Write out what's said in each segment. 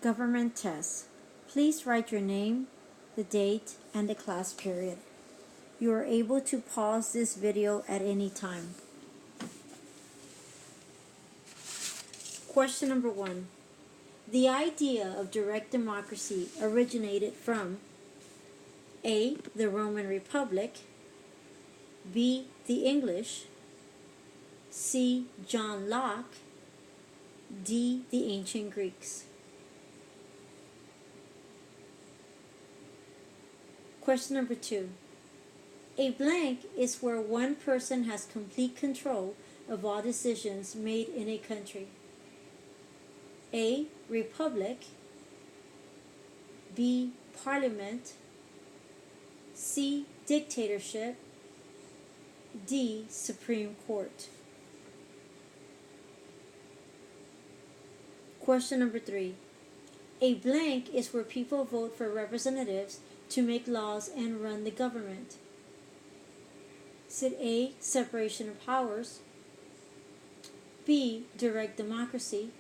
Government test. Please write your name, the date, and the class period. You are able to pause this video at any time. Question number 1. The idea of direct democracy originated from A. The Roman Republic, B. The English, C. John Locke, D. The ancient Greeks. Question number 2. A blank is where one person has complete control of all decisions made in a country. A. Republic, B. Parliament, C. Dictatorship, D. Supreme Court. Question number 3. A blank is where people vote for representatives to make laws and run the government. Is it A. Separation of powers, B. Direct democracy,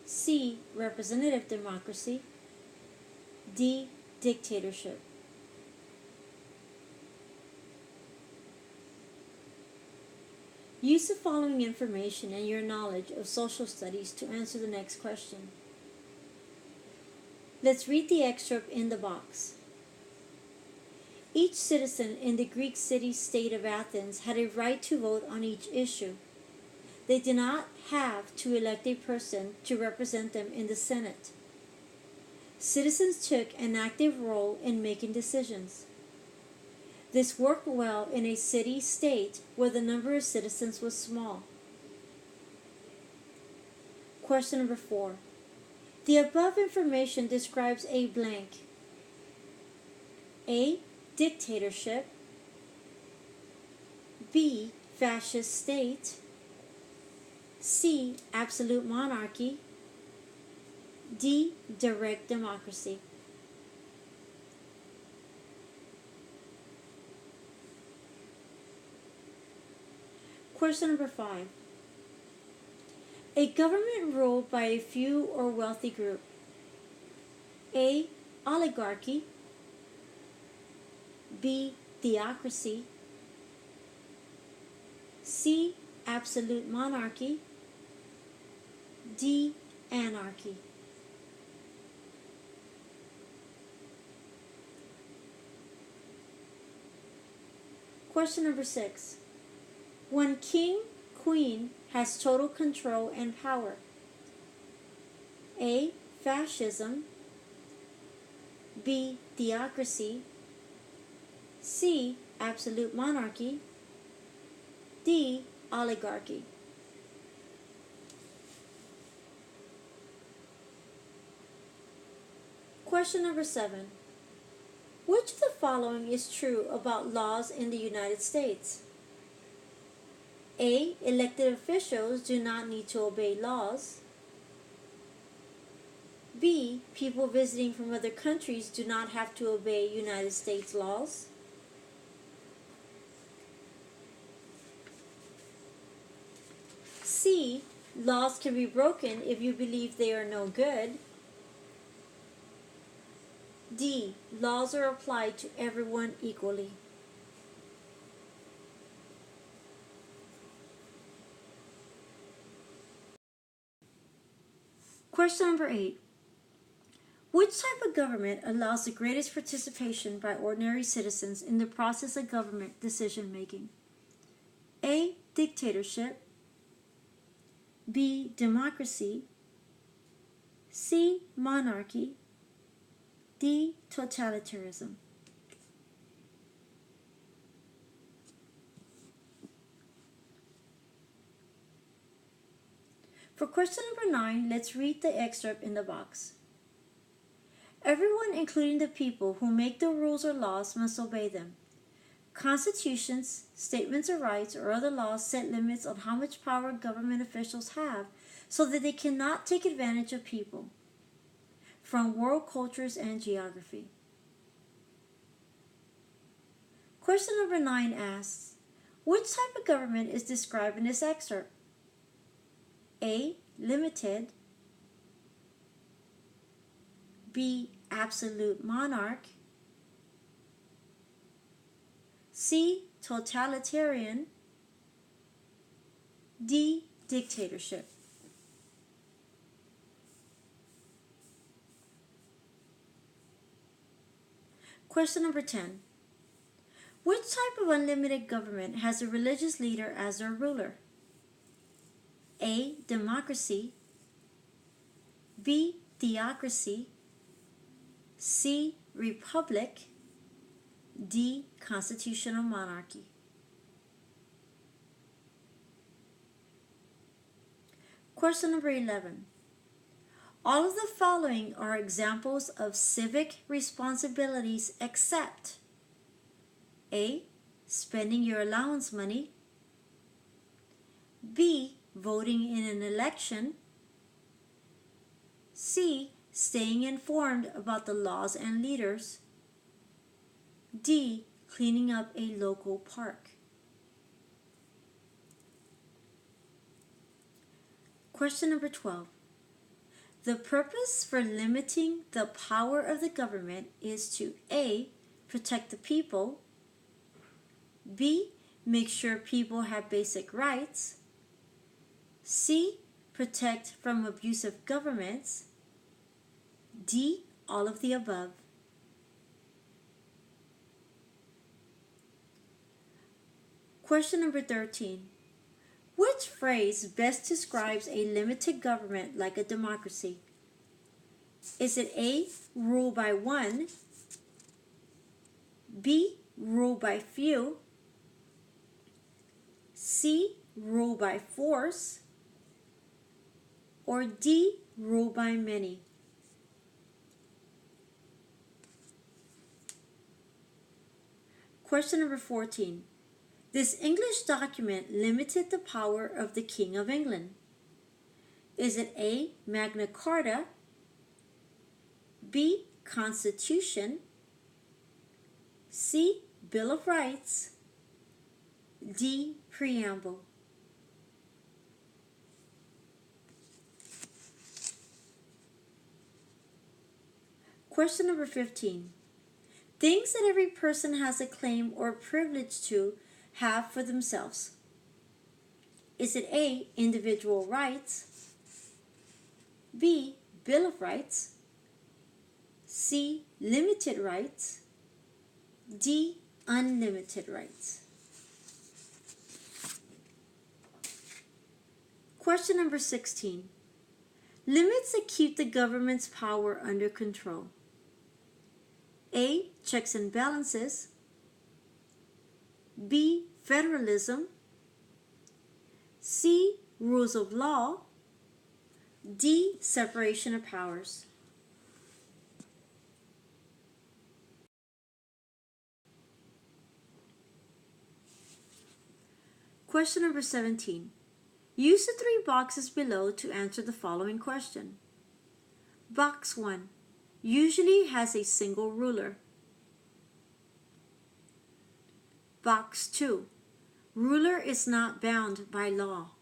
C. Representative democracy, D. Dictatorship. Use the following information and your knowledge of social studies to answer the next question. Let's read the excerpt in the box. Each citizen in the Greek city-state of Athens had a right to vote on each issue. They did not have to elect a person to represent them in the Senate. Citizens took an active role in making decisions. This worked well in a city-state where the number of citizens was small. Question number 4. The above information describes a blank. A. Dictatorship, B. Fascist state, C. Absolute monarchy, D. Direct democracy. Question number 5. A government ruled by a few or wealthy group. A. Oligarchy, B. Theocracy, C. Absolute monarchy, D. Anarchy. Question number 6. When king, queen has total control and power. A. Fascism, B. Theocracy, C. Absolute monarchy, D. Oligarchy. Question number 7. Which of the following is true about laws in the United States? A. Elected officials do not need to obey laws. B. People visiting from other countries do not have to obey United States laws. C. Laws can be broken if you believe they are no good. D. Laws are applied to everyone equally. Question number 8. Which type of government allows the greatest participation by ordinary citizens in the process of government decision making? A. Dictatorship, B. Democracy, C. Monarchy, D. Totalitarianism. For question number 9, let's read the excerpt in the box. Everyone, including the people who make the rules or laws, must obey them. Constitutions, statements of rights, or other laws set limits on how much power government officials have so that they cannot take advantage of people. From World Cultures and Geography. Question number 9 asks, which type of government is described in this excerpt? A. Limited, B. Absolute monarch. C. Totalitarian. D. Dictatorship. Question number 10. Which type of unlimited government has a religious leader as their ruler? A. Democracy. B. Theocracy. C. Republic. D. Constitutional monarchy. Question number 11. All of the following are examples of civic responsibilities except A. Spending your allowance money. B. Voting in an election. C. Staying informed about the laws and leaders. D. Cleaning up a local park. Question number 12. The purpose for limiting the power of the government is to A. Protect the people. B. Make sure people have basic rights. C. Protect from abusive governments. D. All of the above. Question number 13. Which phrase best describes a limited government like a democracy? Is it A. Rule by one? B. Rule by few? C. Rule by force? Or D. Rule by many? Question number 14. This English document limited the power of the King of England. Is it A. Magna Carta? B. Constitution? C. Bill of Rights? D. Preamble. Question number 15. Things that every person has a claim or privilege to have for themselves. Is it A. Individual rights? B. Bill of Rights? C. Limited rights? D. Unlimited rights. Question number 16. Limits that keep the government's power under control. A. Checks and balances. B. Federalism. C. Rules of law. D. Separation of powers. Question number 17. Use the three boxes below to answer the following question. Box 1. Usually has a single ruler. Box 2. Ruler is not bound by law.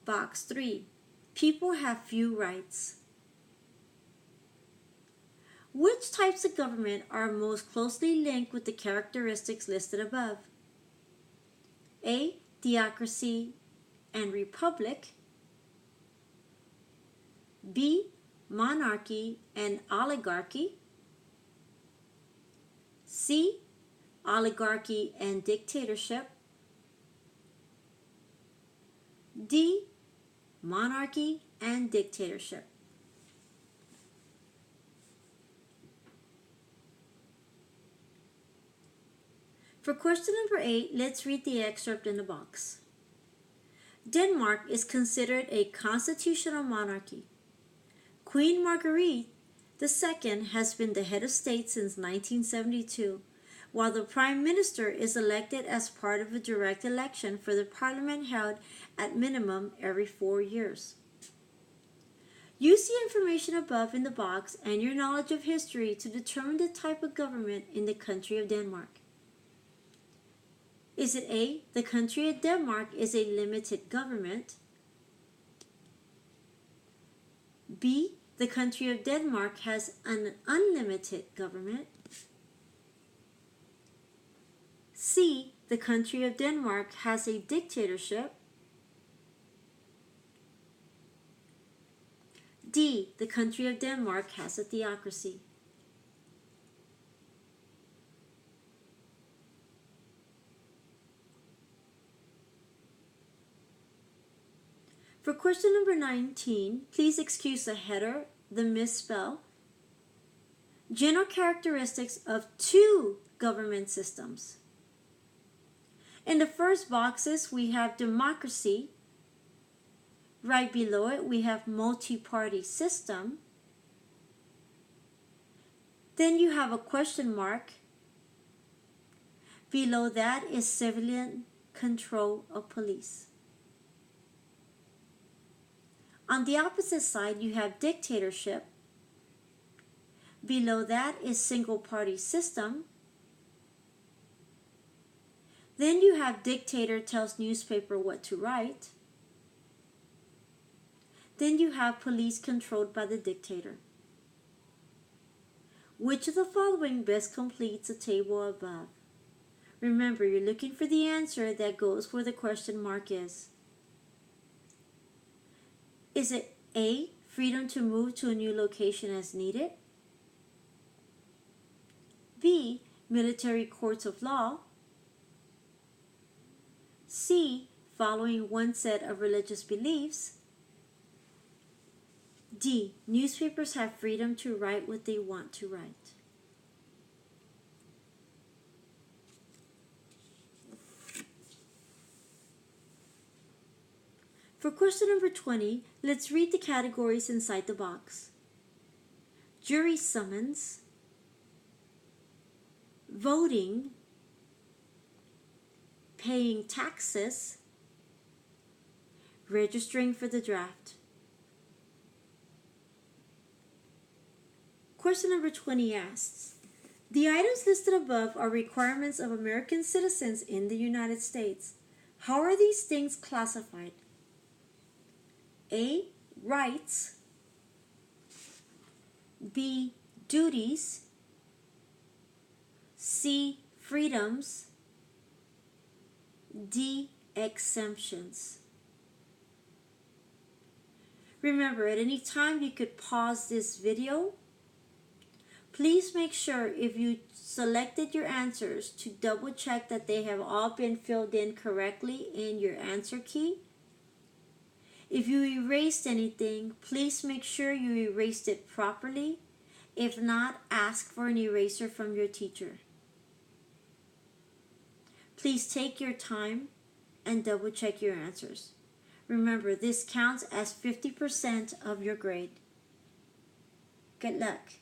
Box 3. People have few rights. Which types of government are most closely linked with the characteristics listed above? A. Theocracy and republic. B. Monarchy and oligarchy. C. Oligarchy and dictatorship. D. Monarchy and dictatorship. For question number 8, let's read the excerpt in the box. Denmark is considered a constitutional monarchy. Queen Marguerite II has been the head of state since 1972, while the Prime Minister is elected as part of a direct election for the parliament held at minimum every 4 years. Use the information above in the box and your knowledge of history to determine the type of government in the country of Denmark. Is it A. The country of Denmark is a limited government? B. The country of Denmark has an unlimited government. C. The country of Denmark has a dictatorship. D. The country of Denmark has a theocracy. For question number 19, please excuse the header, the misspell. General characteristics of two government systems. In the first boxes, we have democracy. Right below it, we have multi-party system. Then you have a question mark. Below that is civilian control of police. On the opposite side, you have dictatorship. Below that is single-party system. Then you have dictator tells newspaper what to write. Then you have police controlled by the dictator. Which of the following best completes the table above? Remember, you're looking for the answer that goes where the question mark is. Is it A, freedom to move to a new location as needed? B, military courts of law? C, following one set of religious beliefs? D, newspapers have freedom to write what they want to write. For question number 20, let's read the categories inside the box. Jury summons, voting, paying taxes, registering for the draft. Question number 20 asks, the items listed above are requirements of American citizens in the United States. How are these things classified? A, rights. B, duties. C, freedoms. D, exemptions. Remember, at any time you could pause this video. Please make sure if you selected your answers to double check that they have all been filled in correctly in your answer key. If you erased anything, please make sure you erased it properly. If not, ask for an eraser from your teacher. Please take your time and double check your answers. Remember, this counts as 50% of your grade. Good luck.